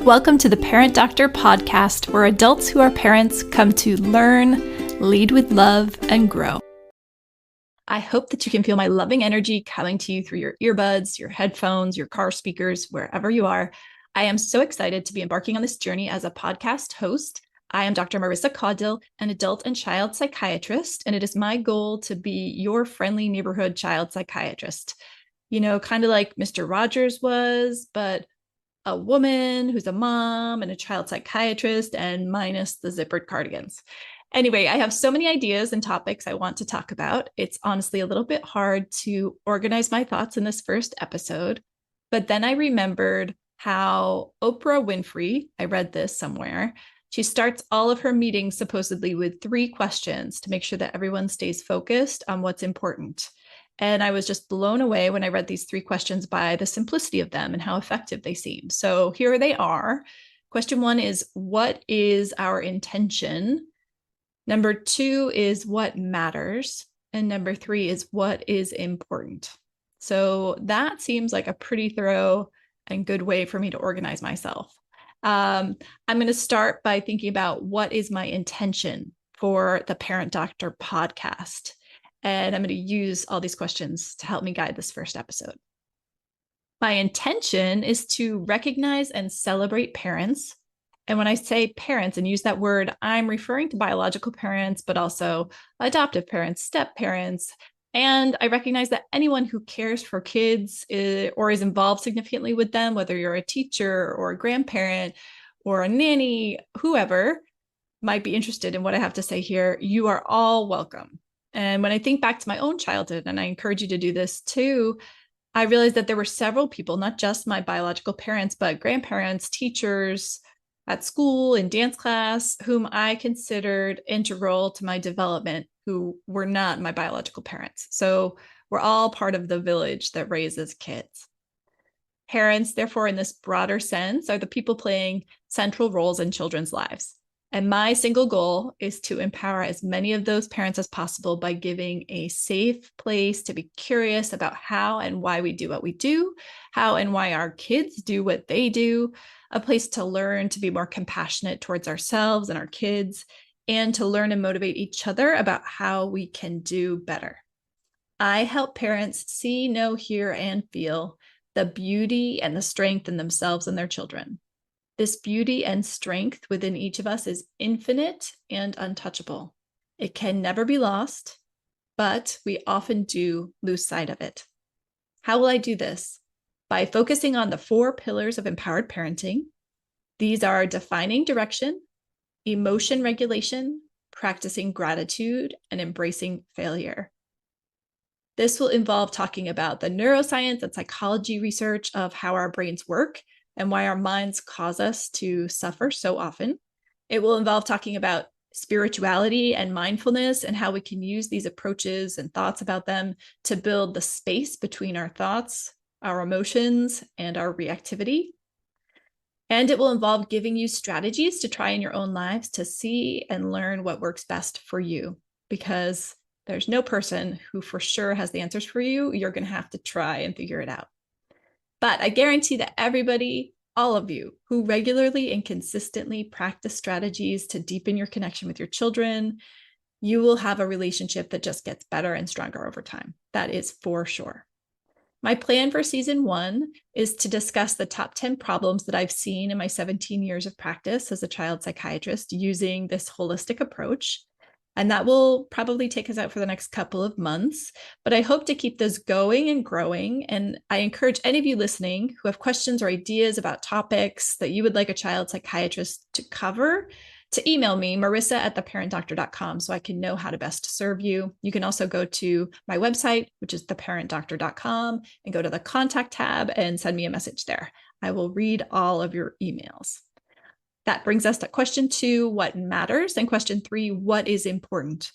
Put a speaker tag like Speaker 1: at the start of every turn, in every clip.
Speaker 1: Welcome to the Parent Doctor podcast, where adults who are parents come to learn, lead with love, and grow. I hope that you can feel my loving energy coming to you through your earbuds, your headphones, your car speakers, wherever you are. I am so excited to be embarking on this journey as a podcast host. I am Dr. Marissa Caudill, an adult and child psychiatrist, and it is my goal to be your friendly neighborhood child psychiatrist. You know, kind of like Mr. Rogers was, but a woman who's a mom and a child psychiatrist and minus the zippered cardigans. Anyway, I have so many ideas and topics I want to talk about. It's honestly a little bit hard to organize my thoughts in this first episode, but then I remembered how Oprah Winfrey, I read this somewhere, she starts all of her meetings supposedly with 3 questions to make sure that everyone stays focused on what's important. And I was just blown away when I read these 3 questions by the simplicity of them and how effective they seem. So here they are. Question 1 is, what is our intention? Number 2 is, what matters? And number 3 is, what is important? So that seems like a pretty thorough and good way for me to organize myself. I'm going to start by thinking about what is my intention for the Parent Doctor podcast. And I'm going to use all these questions to help me guide this first episode. My intention is to recognize and celebrate parents. And when I say parents and use that word, I'm referring to biological parents, but also adoptive parents, step parents. And I recognize that anyone who cares for kids or is involved significantly with them, whether you're a teacher or a grandparent or a nanny, whoever might be interested in what I have to say here, you are all welcome. And when I think back to my own childhood, and I encourage you to do this too, I realized that there were several people, not just my biological parents, but grandparents, teachers at school, in dance class, whom I considered integral to my development, who were not my biological parents. So we're all part of the village that raises kids. Parents, therefore, in this broader sense, are the people playing central roles in children's lives. And my single goal is to empower as many of those parents as possible by giving a safe place to be curious about how and why we do what we do, how and why our kids do what they do, a place to learn to be more compassionate towards ourselves and our kids, and to learn and motivate each other about how we can do better. I help parents see, know, hear, and feel the beauty and the strength in themselves and their children. This beauty and strength within each of us is infinite and untouchable. It can never be lost, but we often do lose sight of it. How will I do this? By focusing on the 4 pillars of empowered parenting. These are defining direction, emotion regulation, practicing gratitude, and embracing failure. This will involve talking about the neuroscience and psychology research of how our brains work and why our minds cause us to suffer so often. It will involve talking about spirituality and mindfulness and how we can use these approaches and thoughts about them to build the space between our thoughts, our emotions, and our reactivity. And it will involve giving you strategies to try in your own lives to see and learn what works best for you, because there's no person who for sure has the answers for you. You're going to have to try and figure it out. But I guarantee that everybody, all of you who regularly and consistently practice strategies to deepen your connection with your children, you will have a relationship that just gets better and stronger over time. That is for sure. My plan for season 1 is to discuss the top 10 problems that I've seen in my 17 years of practice as a child psychiatrist using this holistic approach. And that will probably take us out for the next couple of months. But I hope to keep this going and growing. And I encourage any of you listening who have questions or ideas about topics that you would like a child psychiatrist to cover to email me, marissa@theparentdoctor.com, so I can know how to best serve you. You can also go to my website, which is theparentdoctor.com, and go to the contact tab and send me a message there. I will read all of your emails. That brings us to question 2, what matters? And question 3, what is important?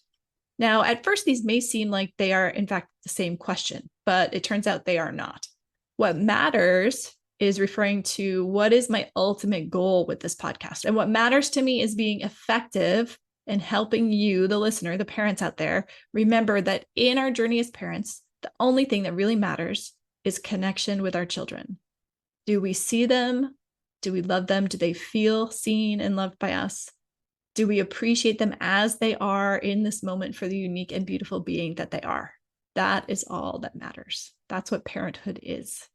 Speaker 1: Now, at first, these may seem like they are, in fact, the same question, but it turns out they are not. What matters is referring to what is my ultimate goal with this podcast. And what matters to me is being effective in helping you, the listener, the parents out there, remember that in our journey as parents, the only thing that really matters is connection with our children. Do we see them? Do we love them? Do they feel seen and loved by us? Do we appreciate them as they are in this moment for the unique and beautiful being that they are? That is all that matters. That's what parenthood is.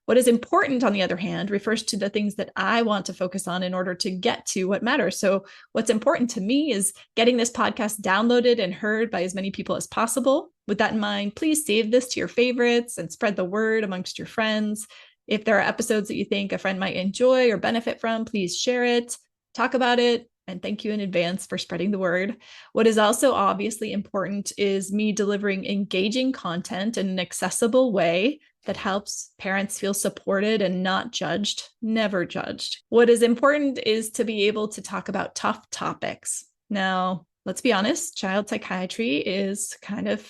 Speaker 1: What is important, on the other hand, refers to the things that I want to focus on in order to get to what matters. So what's important to me is getting this podcast downloaded and heard by as many people as possible. With that in mind, please save this to your favorites and spread the word amongst your friends. If there are episodes that you think a friend might enjoy or benefit from, please share it, talk about it, and thank you in advance for spreading the word. What is also obviously important is me delivering engaging content in an accessible way that helps parents feel supported and not judged, never judged. What is important is to be able to talk about tough topics. Now, let's be honest, child psychiatry is kind of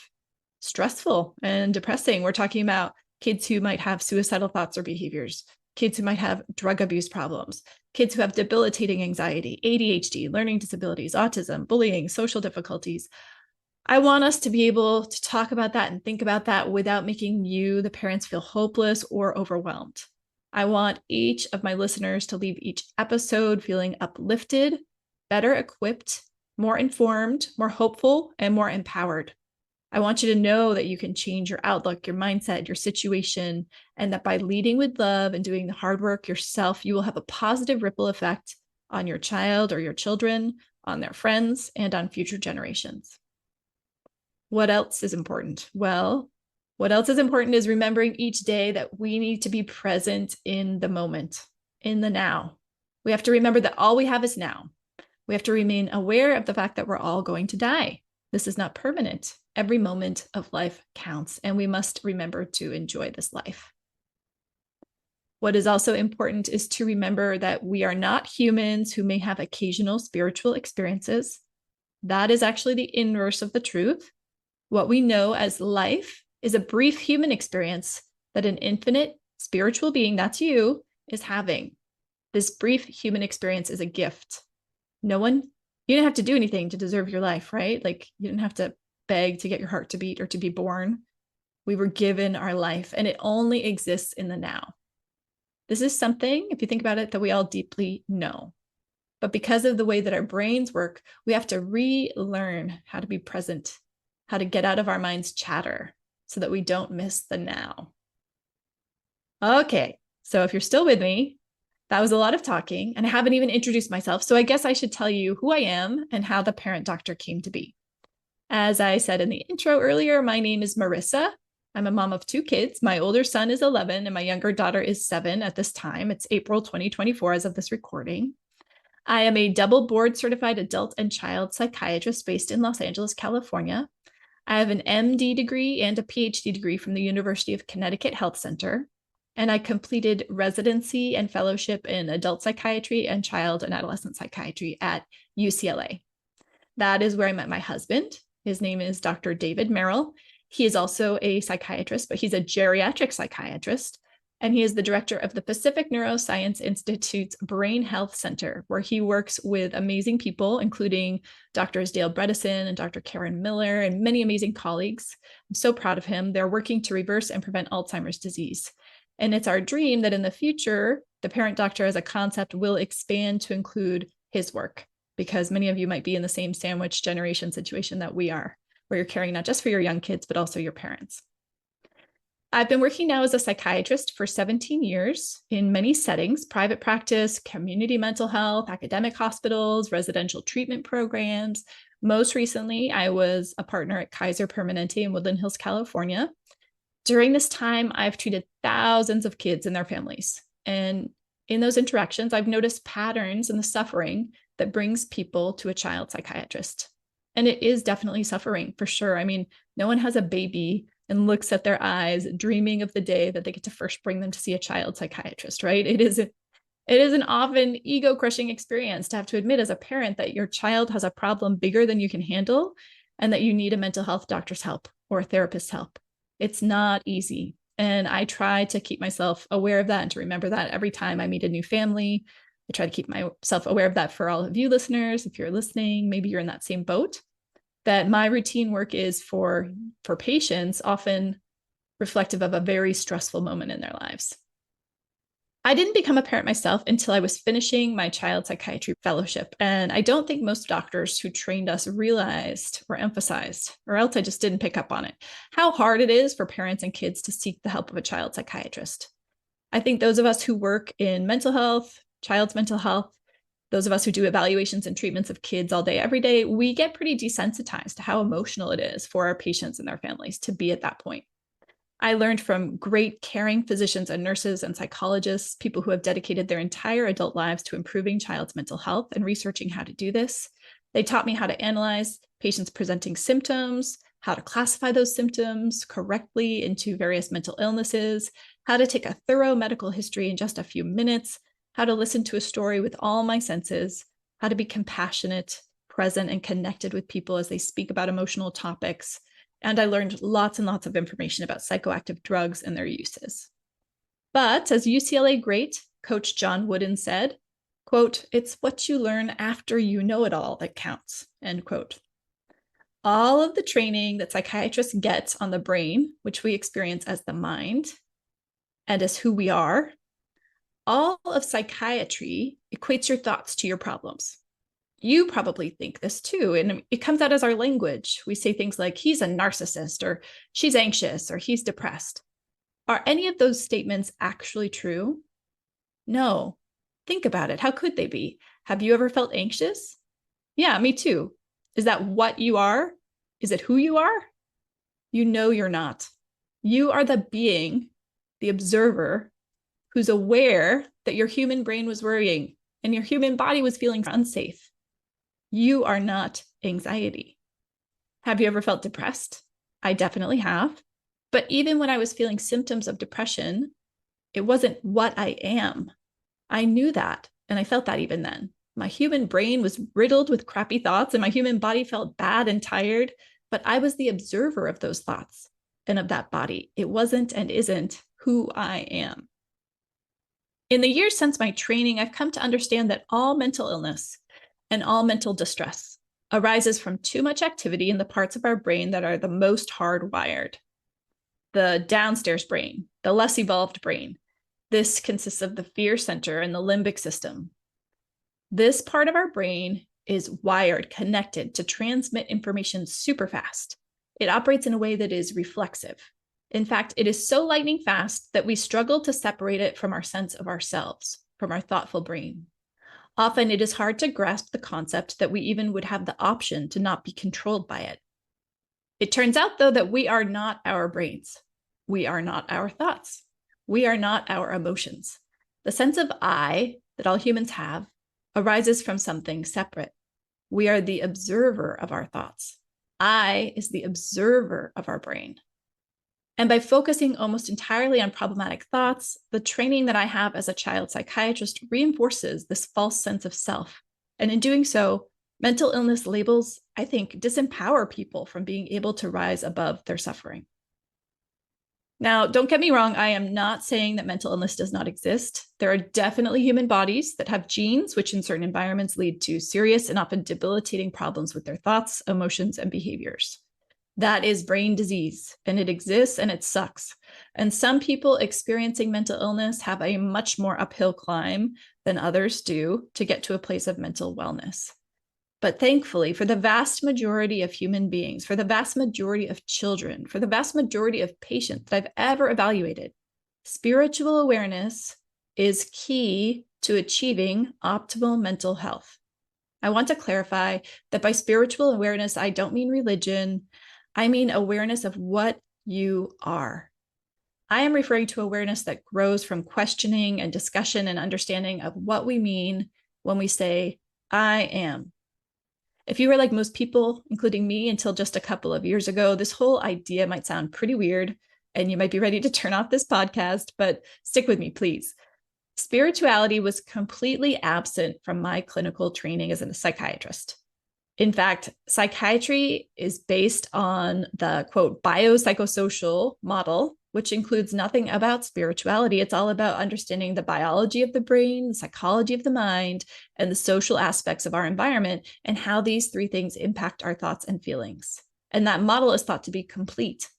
Speaker 1: stressful and depressing. We're talking about kids who might have suicidal thoughts or behaviors, kids who might have drug abuse problems, kids who have debilitating anxiety, ADHD, learning disabilities, autism, bullying, social difficulties. I want us to be able to talk about that and think about that without making you, the parents, feel hopeless or overwhelmed. I want each of my listeners to leave each episode feeling uplifted, better equipped, more informed, more hopeful, and more empowered. I want you to know that you can change your outlook, your mindset, your situation, and that by leading with love and doing the hard work yourself, you will have a positive ripple effect on your child or your children, on their friends, and on future generations. What else is important? Well, what else is important is remembering each day that we need to be present in the moment, in the now. We have to remember that all we have is now. We have to remain aware of the fact that we're all going to die. This is not permanent. Every moment of life counts, and we must remember to enjoy this life. What is also important is to remember that we are not humans who may have occasional spiritual experiences. That is actually the inverse of the truth. What we know as life is a brief human experience that an infinite spiritual being, that's you, is having. This brief human experience is a gift. You didn't have to do anything to deserve your life, right? Like you didn't have to beg to get your heart to beat or to be born. We were given our life, and it only exists in the now. This is something, if you think about it, that we all deeply know. But because of the way that our brains work, we have to relearn how to be present, how to get out of our mind's chatter so that we don't miss the now. Okay, so if you're still with me, that was a lot of talking, and I haven't even introduced myself. So I guess I should tell you who I am and how the parent doctor came to be. As I said in the intro earlier, my name is Marissa. I'm a mom of 2 kids. My older son is 11 and my younger daughter is 7 at this time. It's April 2024 as of this recording. I am a double board certified adult and child psychiatrist based in Los Angeles, California. I have an MD degree and a PhD degree from the University of Connecticut Health Center. And I completed residency and fellowship in adult psychiatry and child and adolescent psychiatry at UCLA. That is where I met my husband. His name is Dr. David Merrill. He is also a psychiatrist, but he's a geriatric psychiatrist. And he is the director of the Pacific Neuroscience Institute's Brain Health Center, where he works with amazing people, including Drs. Dale Bredesen and Dr. Karen Miller and many amazing colleagues. I'm so proud of him. They're working to reverse and prevent Alzheimer's disease. And it's our dream that in the future, the parent doctor as a concept will expand to include his work, because many of you might be in the same sandwich generation situation that we are, where you're caring not just for your young kids, but also your parents. I've been working now as a psychiatrist for 17 years in many settings: private practice, community mental health, academic hospitals, residential treatment programs. Most recently, I was a partner at Kaiser Permanente in Woodland Hills, California. During this time, I've treated thousands of kids and their families. And in those interactions, I've noticed patterns in the suffering that brings people to a child psychiatrist. And it is definitely suffering, for sure. I mean, no one has a baby and looks at their eyes dreaming of the day that they get to first bring them to see a child psychiatrist, right? It is an often ego-crushing experience to have to admit as a parent that your child has a problem bigger than you can handle and that you need a mental health doctor's help or a therapist's help. It's not easy. And I try to keep myself aware of that and to remember that every time I meet a new family. I try to keep myself aware of that for all of you listeners. If you're listening, maybe you're in that same boat, that my routine work is for patients often reflective of a very stressful moment in their lives. I didn't become a parent myself until I was finishing my child psychiatry fellowship. And I don't think most doctors who trained us realized or emphasized, or else I just didn't pick up on it, how hard it is for parents and kids to seek the help of a child psychiatrist. I think those of us who work in mental health, child's mental health, those of us who do evaluations and treatments of kids all day, every day, we get pretty desensitized to how emotional it is for our patients and their families to be at that point. I learned from great caring physicians and nurses and psychologists, people who have dedicated their entire adult lives to improving child's mental health and researching how to do this. They taught me how to analyze patients presenting symptoms, how to classify those symptoms correctly into various mental illnesses, how to take a thorough medical history in just a few minutes, how to listen to a story with all my senses, how to be compassionate, present, and connected with people as they speak about emotional topics. And I learned lots and lots of information about psychoactive drugs and their uses. But as UCLA great Coach John Wooden said, quote, "It's what you learn after you know it all that counts," end quote. All of the training that psychiatrists get on the brain, which we experience as the mind and as who we are, all of psychiatry equates your thoughts to your problems. You probably think this too, and it comes out as our language. We say things like, he's a narcissist, or she's anxious, or he's depressed. Are any of those statements actually true? No. Think about it. How could they be? Have you ever felt anxious? Yeah, me too. Is that what you are? Is it who you are? You know you're not. You are the being, the observer, who's aware that your human brain was worrying and your human body was feeling unsafe. You are not anxiety. Have you ever felt depressed? I definitely have. But even when I was feeling symptoms of depression, it wasn't what I am. I knew that, and I felt that even then. My human brain was riddled with crappy thoughts, and my human body felt bad and tired, but I was the observer of those thoughts and of that body. It wasn't and isn't who I am. In the years since my training, I've come to understand that all mental illness and all mental distress arises from too much activity in the parts of our brain that are the most hardwired. The downstairs brain, the less evolved brain. This consists of the fear center and the limbic system. This part of our brain is wired, connected to transmit information super fast. It operates in a way that is reflexive. In fact, it is so lightning fast that we struggle to separate it from our sense of ourselves, from our thoughtful brain. Often it is hard to grasp the concept that we even would have the option to not be controlled by it. It turns out, though, that we are not our brains. We are not our thoughts. We are not our emotions. The sense of I that all humans have arises from something separate. We are the observer of our thoughts. I is the observer of our brain. And by focusing almost entirely on problematic thoughts, the training that I have as a child psychiatrist reinforces this false sense of self. And in doing so, mental illness labels, I think, disempower people from being able to rise above their suffering. Now, don't get me wrong, I am not saying that mental illness does not exist. There are definitely human bodies that have genes which in certain environments lead to serious and often debilitating problems with their thoughts, emotions, and behaviors. That is brain disease, and it exists and it sucks. And some people experiencing mental illness have a much more uphill climb than others do to get to a place of mental wellness. But thankfully, for the vast majority of human beings, for the vast majority of children, for the vast majority of patients that I've ever evaluated, spiritual awareness is key to achieving optimal mental health. I want to clarify that by spiritual awareness, I don't mean religion. I mean awareness of what you are. I am referring to awareness that grows from questioning and discussion and understanding of what we mean when we say, I am. If you were like most people, including me until just a couple of years ago, this whole idea might sound pretty weird, and you might be ready to turn off this podcast, but stick with me, please. Spirituality was completely absent from my clinical training as a psychiatrist. In fact, psychiatry is based on the, quote, biopsychosocial model, which includes nothing about spirituality. It's all about understanding the biology of the brain, the psychology of the mind, and the social aspects of our environment, and how these three things impact our thoughts and feelings. And that model is thought to be complete.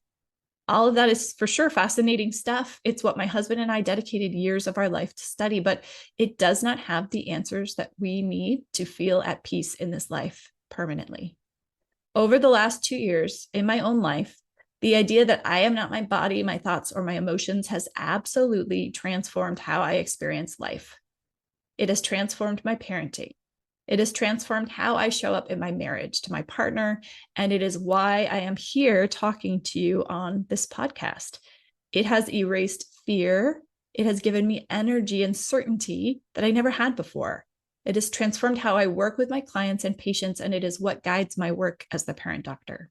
Speaker 1: All of that is for sure fascinating stuff. It's what my husband and I dedicated years of our life to study, but it does not have the answers that we need to feel at peace in this life permanently. Over the last 2 years in my own life, the idea that I am not my body, my thoughts, or my emotions has absolutely transformed how I experience life. It has transformed my parenting. It has transformed how I show up in my marriage to my partner, and it is why I am here talking to you on this podcast. It has erased fear. It has given me energy and certainty that I never had before. It has transformed how I work with my clients and patients, and it is what guides my work as the parent doctor.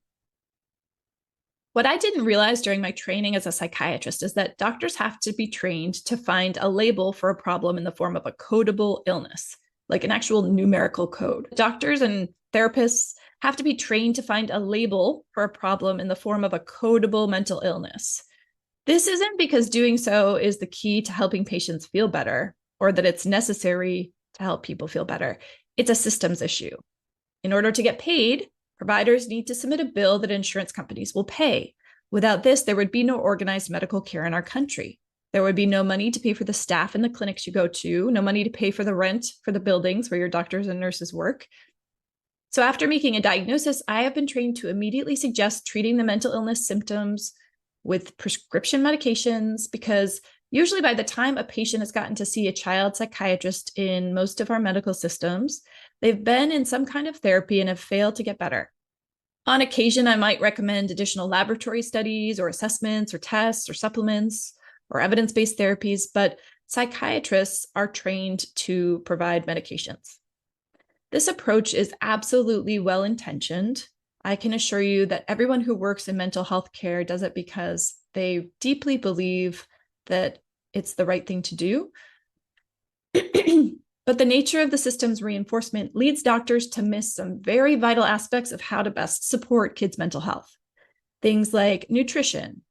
Speaker 1: What I didn't realize during my training as a psychiatrist is that doctors have to be trained to find a label for a problem in the form of a codable illness, like an actual numerical code. Doctors and therapists have to be trained to find a label for a problem in the form of a codable mental illness. This isn't because doing so is the key to helping patients feel better or that it's necessary to help people feel better. It's a systems issue. In order to get paid, providers need to submit a bill that insurance companies will pay. Without this, there would be no organized medical care in our country. There would be no money to pay for the staff in the clinics you go to, no money to pay for the rent for the buildings where your doctors and nurses work. So after making a diagnosis, I have been trained to immediately suggest treating the mental illness symptoms with prescription medications, because usually by the time a patient has gotten to see a child psychiatrist in most of our medical systems, they've been in some kind of therapy and have failed to get better. On occasion, I might recommend additional laboratory studies or assessments or tests or supplements or evidence-based therapies, but psychiatrists are trained to provide medications. This approach is absolutely well-intentioned. I can assure you that everyone who works in mental health care does it because they deeply believe that it's the right thing to do. But the nature of the system's reinforcement leads doctors to miss some very vital aspects of how to best support kids' mental health. Things like nutrition,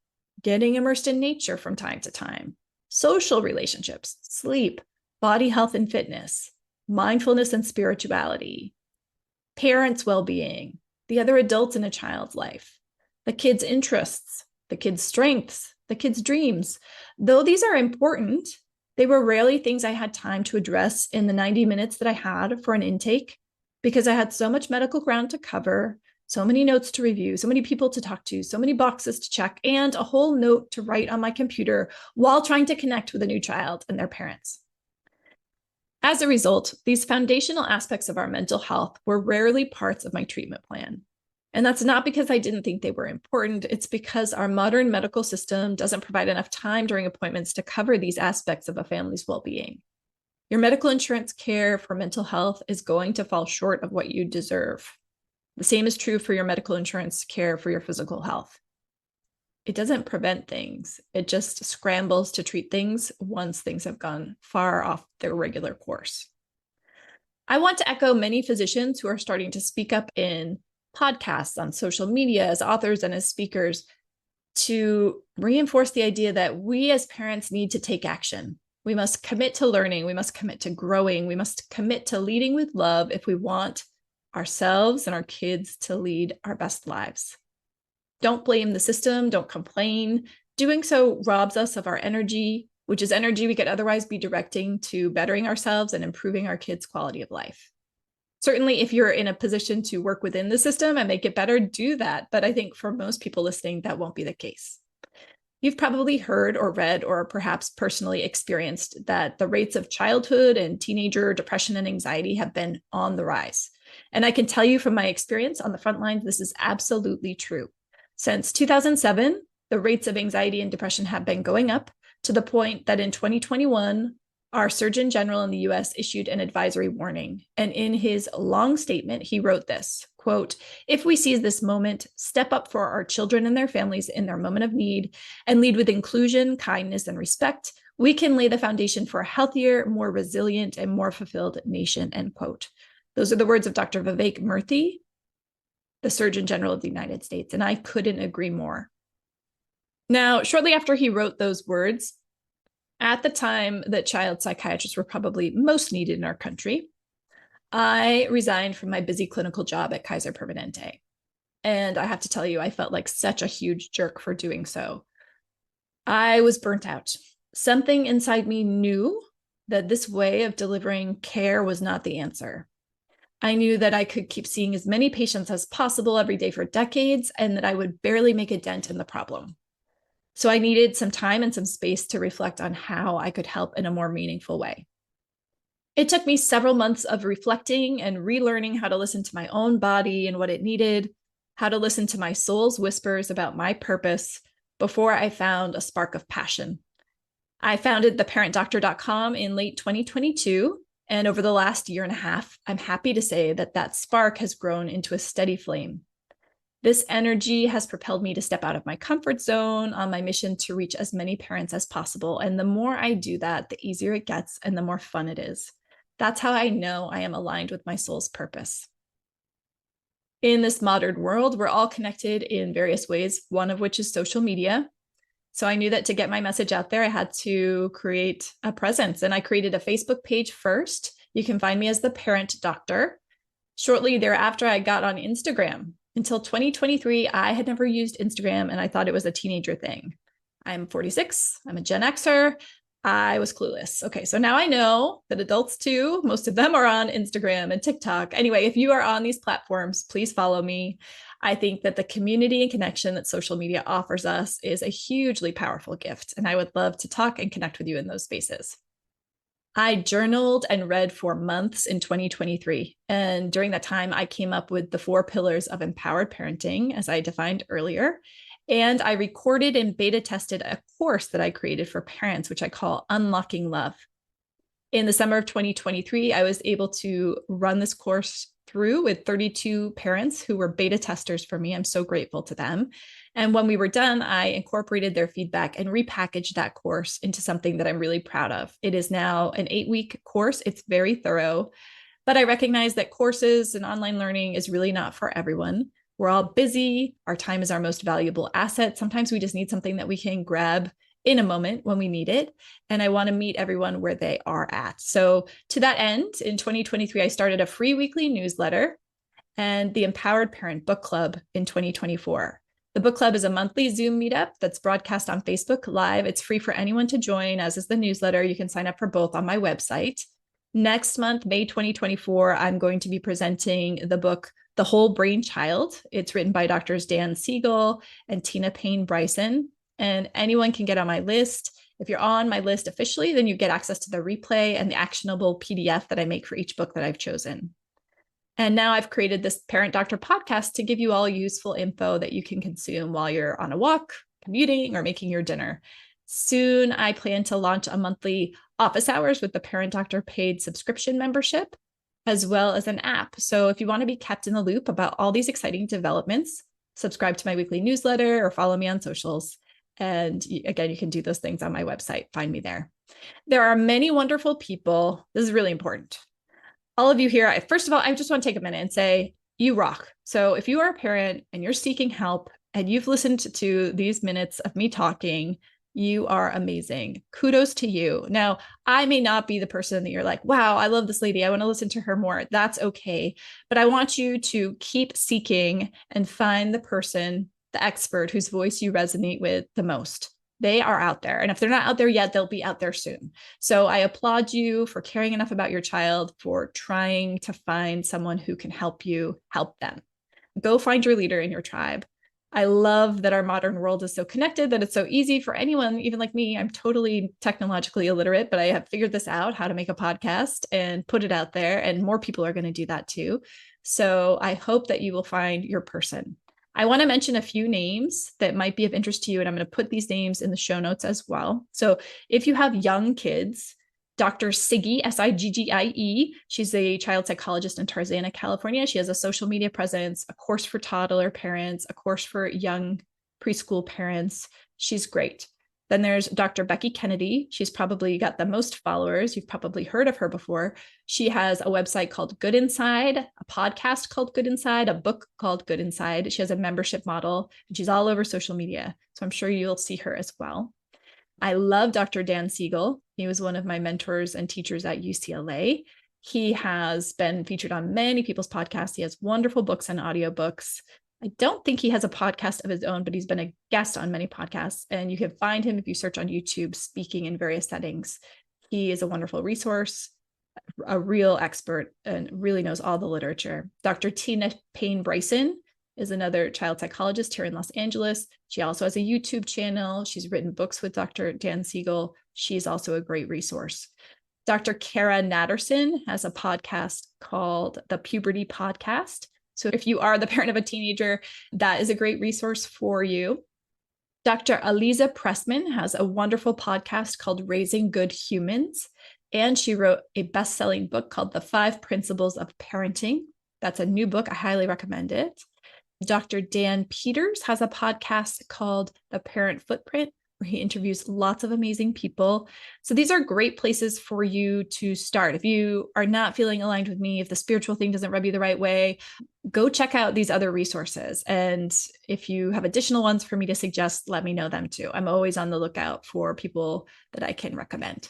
Speaker 1: getting immersed in nature from time to time, social relationships, sleep, body health and fitness, mindfulness and spirituality, parents' well-being, the other adults in a child's life, the kid's interests, the kid's strengths, the kid's dreams. Though these are important, they were rarely things I had time to address in the 90 minutes that I had for an intake, because I had so much medical ground to cover, so many notes to review, so many people to talk to, so many boxes to check, and a whole note to write on my computer while trying to connect with a new child and their parents. As a result, these foundational aspects of our mental health were rarely parts of my treatment plan. And that's not because I didn't think they were important. It's because our modern medical system doesn't provide enough time during appointments to cover these aspects of a family's well-being. Your medical insurance care for mental health is going to fall short of what you deserve. The same is true for your medical insurance care for your physical health. It doesn't prevent things. It just scrambles to treat things once things have gone far off their regular course. I want to echo many physicians who are starting to speak up in podcasts, on social media, as authors and as speakers, to reinforce the idea that we as parents need to take action. We must commit to learning. We must commit to growing. We must commit to leading with love if we want ourselves and our kids to lead our best lives. Don't blame the system. Don't complain. Doing so robs us of our energy, which is energy we could otherwise be directing to bettering ourselves and improving our kids' quality of life. Certainly, if you're in a position to work within the system and make it better, do that. But I think for most people listening, that won't be the case. You've probably heard or read or perhaps personally experienced that the rates of childhood and teenager depression and anxiety have been on the rise. And I can tell you from my experience on the front lines, this is absolutely true. Since 2007, the rates of anxiety and depression have been going up to the point that in 2021, our Surgeon General in the US issued an advisory warning. And in his long statement, he wrote this, quote, "If we seize this moment, step up for our children and their families in their moment of need, and lead with inclusion, kindness, and respect, we can lay the foundation for a healthier, more resilient, and more fulfilled nation," end quote. Those are the words of Dr. Vivek Murthy, the Surgeon General of the United States, and I couldn't agree more. Now, shortly after he wrote those words, at the time that child psychiatrists were probably most needed in our country, I resigned from my busy clinical job at Kaiser Permanente. And I have to tell you, I felt like such a huge jerk for doing so. I was burnt out. Something inside me knew that this way of delivering care was not the answer. I knew that I could keep seeing as many patients as possible every day for decades, and that I would barely make a dent in the problem. So I needed some time and some space to reflect on how I could help in a more meaningful way. It took me several months of reflecting and relearning how to listen to my own body and what it needed, how to listen to my soul's whispers about my purpose before I found a spark of passion. I founded theparentdoctor.com in late 2022. And over the last year and a half, I'm happy to say that that spark has grown into a steady flame. This energy has propelled me to step out of my comfort zone on my mission to reach as many parents as possible. And the more I do that, the easier it gets and the more fun it is. That's how I know I am aligned with my soul's purpose. In this modern world, we're all connected in various ways, one of which is social media. So I knew that to get my message out there, I had to create a presence. And I created a Facebook page first. You can find me as the Parent Doctor. Shortly thereafter, I got on Instagram. Until 2023, I had never used Instagram, and I thought it was a teenager thing. I'm 46. I'm a Gen Xer. I was clueless. Okay, so now I know that adults too, most of them are on Instagram and TikTok. Anyway, if you are on these platforms, please follow me. I think that the community and connection that social media offers us is a hugely powerful gift, and I would love to talk and connect with you in those spaces. I journaled and read for months in 2023. And during that time, I came up with the 4 pillars of empowered parenting, as I defined earlier. And I recorded and beta tested a course that I created for parents, which I call Unlocking Love. In the summer of 2023, I was able to run this course through with 32 parents who were beta testers for me. I'm so grateful to them. And when we were done, I incorporated their feedback and repackaged that course into something that I'm really proud of. It is now an 8-week course. It's very thorough, but I recognize that courses and online learning is really not for everyone. We're all busy. Our time is our most valuable asset. Sometimes we just need something that we can grab in a moment when we need it. And I want to meet everyone where they are at. So to that end, in 2023, I started a free weekly newsletter and the Empowered Parent Book Club in 2024. The book club is a monthly Zoom meetup that's broadcast on Facebook Live. It's free for anyone to join, as is the newsletter. You can sign up for both on my website. Next month, May 2024, I'm going to be presenting the book, The Whole Brain Child. It's written by Drs. Dan Siegel and Tina Payne Bryson. And anyone can get on my list. If you're on my list officially, then you get access to the replay and the actionable PDF that I make for each book that I've chosen. And now I've created this Parent Doctor podcast to give you all useful info that you can consume while you're on a walk, commuting, or making your dinner. Soon, I plan to launch a monthly office hours with the Parent Doctor paid subscription membership, as well as an app. So if you want to be kept in the loop about all these exciting developments, subscribe to my weekly newsletter or follow me on socials. And again, you can do those things on my website. Find me there. There are many wonderful people. This is really important. All of you here, first of all, I just want to take a minute and say, you rock. So if you are a parent and you're seeking help and you've listened to these minutes of me talking, you are amazing. Kudos to you. Now, I may not be the person that you're like, wow, I love this lady. I want to listen to her more. That's okay. But I want you to keep seeking and find the person, the expert whose voice you resonate with the most. They are out there. And if they're not out there yet, they'll be out there soon. So I applaud you for caring enough about your child, for trying to find someone who can help you help them. Go find your leader in your tribe. I love that our modern world is so connected, that it's so easy for anyone, even like me. I'm totally technologically illiterate, but I have figured this out, how to make a podcast and put it out there. And more people are going to do that too. So I hope that you will find your person. I want to mention a few names that might be of interest to you, and I'm going to put these names in the show notes as well. So if you have young kids, Dr. Siggie, Siggie, she's a child psychologist in Tarzana, California. She has a social media presence, a course for toddler parents, a course for young preschool parents. She's great. Then there's Dr. Becky Kennedy. She's probably got the most followers. You've probably heard of her before. She has a website called Good Inside, a podcast called Good Inside, a book called Good Inside. She has a membership model, and she's all over social media. So I'm sure you'll see her as well. I love Dr. Dan Siegel. He was one of my mentors and teachers at UCLA. He has been featured on many people's podcasts. He has wonderful books and audiobooks. I don't think he has a podcast of his own, but he's been a guest on many podcasts. And you can find him if you search on YouTube, speaking in various settings. He is a wonderful resource, a real expert, and really knows all the literature. Dr. Tina Payne Bryson is another child psychologist here in Los Angeles. She also has a YouTube channel. She's written books with Dr. Dan Siegel. She's also a great resource. Dr. Kara Natterson has a podcast called the Puberty Podcast. So if you are the parent of a teenager, that is a great resource for you. Dr. Aliza Pressman has a wonderful podcast called Raising Good Humans. And she wrote a best-selling book called The 5 Principles of Parenting. That's a new book. I highly recommend it. Dr. Dan Peters has a podcast called The Parent Footprint, where he interviews lots of amazing people. So these are great places for you to start. If you are not feeling aligned with me, if the spiritual thing doesn't rub you the right way, go check out these other resources. And if you have additional ones for me to suggest, let me know them too. I'm always on the lookout for people that I can recommend.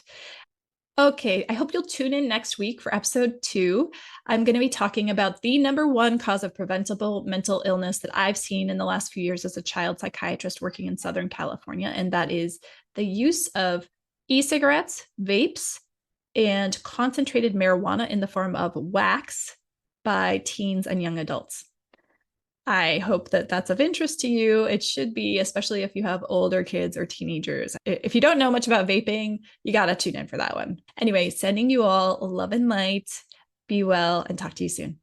Speaker 1: Okay, I hope you'll tune in next week for episode 2. I'm going to be talking about the number one cause of preventable mental illness that I've seen in the last few years as a child psychiatrist working in Southern California, and that is the use of e-cigarettes, vapes, and concentrated marijuana in the form of wax by teens and young adults. I hope that that's of interest to you. It should be, especially if you have older kids or teenagers. If you don't know much about vaping, you got to tune in for that one. Anyway, sending you all love and light. Be well and talk to you soon.